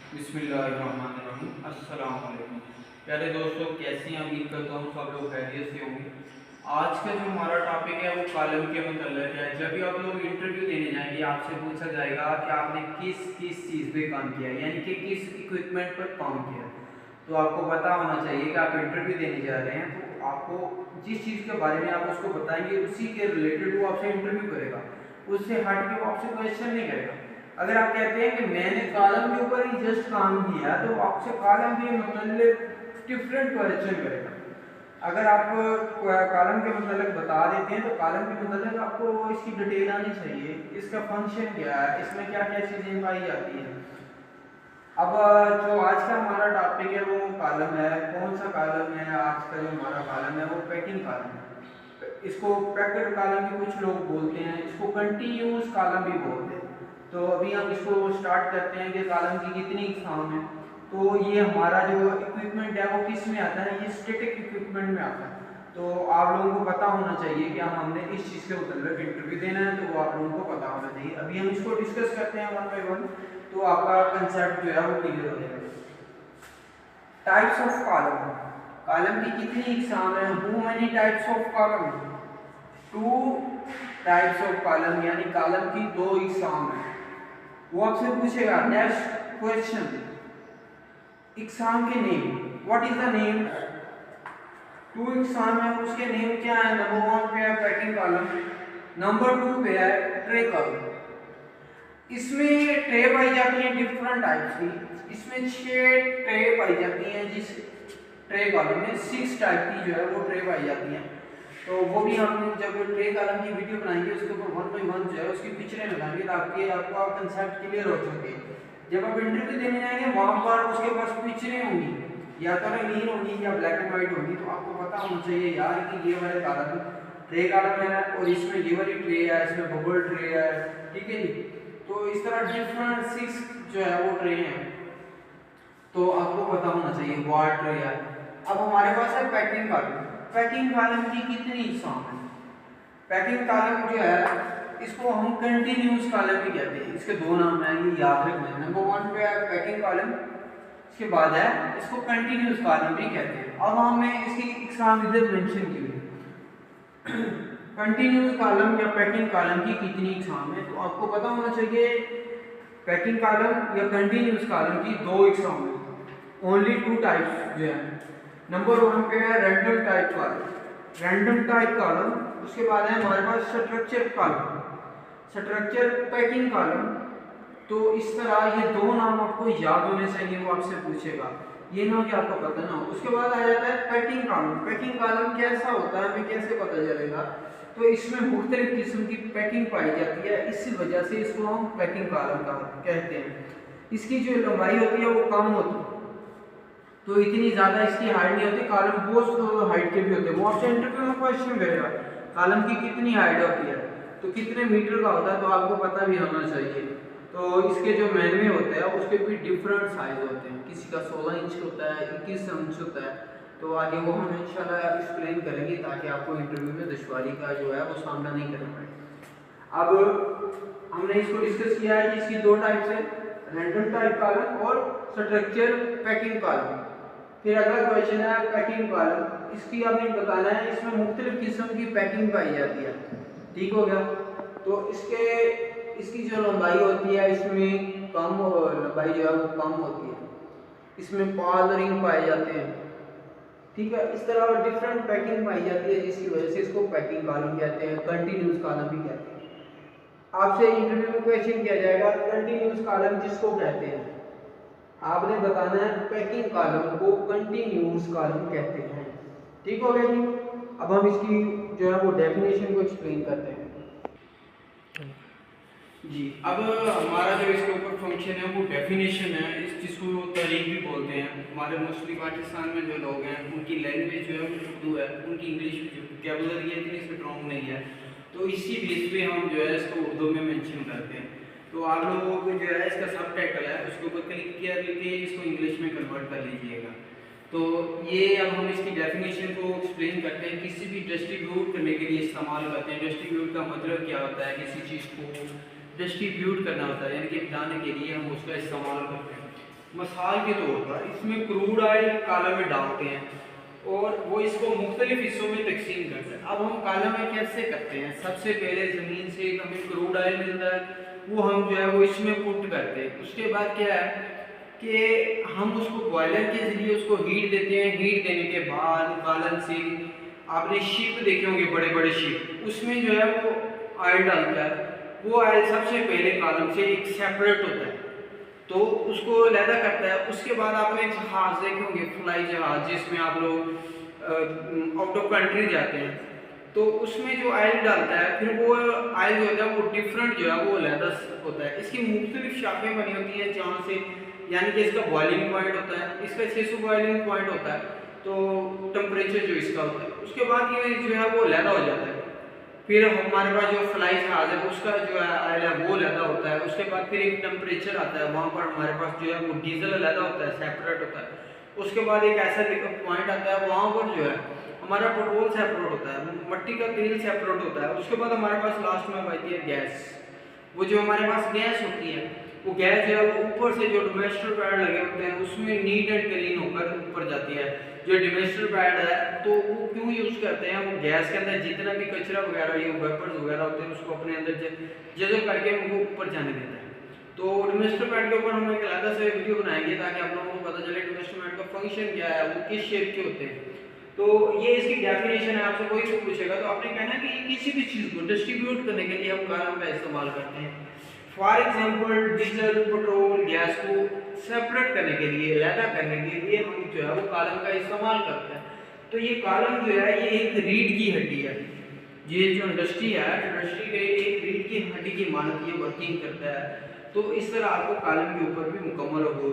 बिस्मिल्लाहिर्रहमानिर्रहीम। अस्सलाम वालेकुम। प्यारे दोस्तों, कैसी हैं? उम्मीद करता हूँ सब लोग खैरियत से होंगे। आज का जो हमारा टॉपिक है वो कॉलम के मतलब है। जब भी आप लोग इंटरव्यू देने जाएंगे आपसे पूछा जाएगा कि आपने किस किस चीज़ पे काम किया है, यानी कि किस इक्विपमेंट पर काम किया है। तो आपको पता होना चाहिए कि आप इंटरव्यू देने जा रहे हैं, तो आपको जिस चीज़ के बारे में आप उसको बताएंगे उसी के रिलेटेड वो आपसे इंटरव्यू करेगा। उससे हट के वो आपसे क्वेश्चन नहीं करेगा। अगर आप कहते हैं कि मैंने कॉलम के ऊपर ही जस्ट काम किया, तो आपसे कॉलम के मतलब डिफरेंट क्वेश्चन करेगा। अगर आप कॉलम के मतलब बता देते हैं तो कॉलम के मतलब आपको इसकी डिटेल आनी चाहिए, इसका फंक्शन क्या है, इसमें क्या क्या चीज़ें पाई जाती हैं। अब जो आज का हमारा टॉपिक है वो कॉलम है। कौन सा कॉलम है? आज का जो हमारा कॉलम है वो पैकिंग कॉलम है। इसको पैकेट कॉलम भी कुछ लोग बोलते हैं, इसको कंटिन्यूस कॉलम भी बोलते हैं। तो अभी हम इसको स्टार्ट करते हैं कि कॉलम की कितनी इकसाम है। तो ये हमारा जो इक्विपमेंट है वो किस में आता है? ये स्टैटिक इक्विपमेंट में आता है। तो आप लोगों को पता होना चाहिए कि हमने इस चीज़ के मतलब इंटरव्यू देना है, तो वो आप लोगों को पता होना चाहिए। अभी हम इसको डिस्कस करते हैं वन बाय वन, तो आपका कंसेप्ट जो है वो क्लियर हो जाएगा। Types of column. कॉलम की कितनी इकसाम है? How many types of column? Two types of column, यानी कॉलम की दो इकसाम है। वो आपसे पूछेगा नेक्स्ट क्वेश्चन, इकसाम के name. What is the name? Two exam है, उसके नेम क्या है? नंबर वन पे है पैकिंग कॉलम, नंबर टू पे है ट्रे कॉलम। इसमें ट्रे पाई जाती है डिफरेंट टाइप्स की। इसमें 6 ट्रे पाई जाती हैं, जिस ट्रे कॉलम में 6 टाइप की जो है वो ट्रे पाई जाती हैं। तो वो भी हम जब ट्रे कॉलम की वीडियो बनाएंगे उसके ऊपर वन बाई वन जो है उसकी पिक्चरें लगाएंगे ताकि आपका कंसेप्ट क्लियर हो सके। जब आप इंटरव्यू देने जाएंगे वहाँ पर उसके पास पिक्चरें होंगी, या तो रंगीन होंगी या ब्लैक एंड वाइट होंगी। तो आपको पता होना चाहिए यार कि ये वाले कॉलम ट्रे कॉलम है और इसमें ये वाली ट्रे है, इसमें बबल ट्रे है, ठीक है जी। तो इस तरह डिफरेंट 6 जो है वो ट्रे हैं, तो आपको पता होना चाहिए वार ट्रे है। अब हमारे पास है पैकिंग कॉलम। पैकिंग कॉलम की कितनी इकसाम है? पैकिंग कॉलम जो है इसको हम कंटिन्यूस कॉलम भी कहते हैं। इसके दो नाम हैं, ये याद रखना है। नंबर वन पे है पैकिंग कॉलम, इसके बाद है इसको कंटिन्यूस कॉलम भी कहते हैं। अब हमें इसकी इकसाम इधर मेंशन की हुई कंटिन्यूस कॉलम या पैकिंग कॉलम की कितनी इकसाम है। तो आपको पता होना चाहिए पैकिंग कॉलम या कंटिन्यूस कॉलम की दो इकसाम है। ओनली टू टाइप्स जो है। नंबर वन पे है random type column, random type column. उसके बाद है हमारे पास structure column, structure packing column. तो इस तरह ये दो नाम आपको याद होने चाहिए, वो आपसे पूछेगा, ये ना कि आपको पता ना हो। उसके बाद आ जाता है पैकिंग कॉलम। पैकिंग कॉलम कैसा होता है, हमें कैसे पता चलेगा? तो इसमें मुख्तलिफ किस्म की पैकिंग पाई जाती है, इसी वजह से इसको हम पैकिंग कॉलम कहते हैं। इसकी जो लंबाई होती है वो कम होती है, तो इतनी ज़्यादा इसकी हाइट नहीं होती। कॉलम बहुत हाइट के भी होते हैं। वो आपसे इंटरव्यू में क्वेश्चन करेगा कॉलम की कितनी हाइट होती है, तो कितने मीटर का होता है, तो आपको पता भी होना चाहिए। तो इसके जो मैनवे होते हैं उसके भी डिफरेंट साइज होते हैं, किसी का 16 इंच होता है, 21 इंच होता है। तो आगे वो हम इंशाल्लाह एक्सप्लेन करेंगे ताकि आपको इंटरव्यू में दुश्वारी का जो है वो सामना नहीं करना पड़े। अब हमने इसको डिस्कस किया है कि इसकी दो टाइप्स है, रैंडम टाइप कॉलम और स्ट्रक्चर पैकिंग कॉलम। फिर अगला क्वेश्चन है पैकिंग कॉलम। इसकी आपने बताना है इसमें मुख्तलिफ किस्म की पैकिंग पाई जाती है, ठीक हो गया। तो इसकी जो लंबाई होती है इसमें कम लंबाई जो है वो कम होती है, इसमें पाल रिंग पाए जाते हैं, ठीक है। इस तरह डिफरेंट पैकिंग पाई जाती है जिसकी वजह से इसको पैकिंग कॉलम कहते हैं, कंटिन्यूस कॉलम भी कहते हैं। आपसे इंटरव्यू में क्वेश्चन किया जाएगा कंटिन्यूस कॉलम किसको कहते हैं, आपने बताना है पैकिंग कॉलम को कंटिन्यूस कॉलम कहते हैं, ठीक हो गया जी। अब हम इसकी जो है वो डेफिनेशन को एक्सप्लेन करते हैं जी। अब हमारा जो इसके ऊपर फंक्शन है वो डेफिनेशन है, इस जिसको तारीख भी बोलते हैं। हमारे मोस्टली पाकिस्तान में जो लोग हैं उनकी लैंग्वेज जो है वो उर्दू है, उनकी इंग्लिश जो वोकैबुलरी है इतनी स्ट्रॉन्ग नहीं है, तो इसी बेस पे हम जो है इसको उर्दू में मेंशन करते हैं। तो आप लोगों को जो है इसका सब टाइटल है उसके ऊपर क्लिक किया लेके इसको इंग्लिश में कन्वर्ट कर लीजिएगा। तो ये अब हम इसकी डेफिनेशन को एक्सप्लेन करते हैं। किसी भी डिस्ट्रीब्यूट करने के लिए इस्तेमाल करते हैं। डिस्ट्रीब्यूट का मतलब क्या होता है? किसी चीज़ को डिस्ट्रीब्यूट करना होता है, यानी कि बताने के लिए हम उसका इस्तेमाल करते हैं। मिसाल के तौर पर इसमें क्रूड ऑयल कालम में डालते हैं और वो इसको मुख्तलिफ हिस्सों में तकसीम करते हैं। अब हम कालम में कैसे करते हैं, सबसे पहले ज़मीन से हमें क्रूड ऑयल मिलता है, वो हम जो है वो इसमें पुट करते हैं। उसके बाद क्या है कि हम उसको बॉयलर के ज़रिए उसको हीट देते हैं। हीट देने के बाद कालम से आपने शिप देखे होंगे, बड़े बड़े शिप, उसमें जो है वो ऑयल डालता है। वो ऑयल सबसे पहले कालम से एक सेपरेट होता है, तो उसको लैदा करता है। उसके बाद आपने जहाज़ देखे होंगे, फ्लाई जहाज़, जिसमें आप लोग आउट ऑफ कंट्री जाते हैं, तो उसमें जो ऑयल डालता है फिर वो ऑयल जो होता है वो डिफरेंट जो है वो लैदा होता है। इसकी मुख्तलिफ शाखें बनी होती हैं जहाँ से, यानी कि इसका बॉइलिंग पॉइंट होता है, इसका 600 बॉइलिंग पॉइंट होता है, तो टेम्परेचर जो इसका होता है, उसके बाद ये जो है वो लैदा हो जाता है। फिर हमारे पास जो फ्लाई जहाज है उसका जो है ऑयल है वो अलहदा होता है। उसके बाद फिर एक टेम्परेचर आता है, वहाँ पर हमारे पास जो है वो डीजल अलहदा होता है, सेपरेट होता है। उसके बाद एक ऐसा पॉइंट आता है, वहाँ पर जो है हमारा पेट्रोल सेपरेट होता है, मट्टी का तेल सेपरेट होता है। उसके बाद हमारे पास लास्ट में आती है गैस। वो जो हमारे पास गैस होती है, वो गैस जो है वो ऊपर से जो डिमेस्टर पैड लगे होते हैं उसमें नीट एंड क्लीन होकर ऊपर जाती है। जो डिमेस्टर पैड है तो वो क्यों यूज़ करते हैं, वो गैस के अंदर जितना भी कचरा वगैरह ये वेपर्स वगैरह होते हैं उसको अपने अंदर जज़ब करके उनको ऊपर जाने देता है। तो डिमेस्टर पैड के ऊपर हम एक अलग से वीडियो बनाएंगे ताकि आप लोगों को पता चले डिमेस्टर पैड का फंक्शन क्या है, वो किस शेप के होते हैं। तो ये इसकी डेफिनेशन है, आपसे कोई भी पूछेगा तो आपने कहना कि किसी भी चीज़ को डिस्ट्रीब्यूट करने के लिए हम कालम का इस्तेमाल करते हैं। For example diesel, petrol, gas को सेपरेट करने के लिए, अलहदा करने के लिए हम जो है वो कालम का इस्तेमाल करते हैं। तो ये कालम जो है ये एक रीढ़ की हड्डी है। ये जो इंडस्ट्री है, इंडस्ट्री के एक रीढ़ की हड्डी की मानक ये वर्किंग करता है। तो इस तरह आपको कालम के ऊपर भी मुकम्मल हो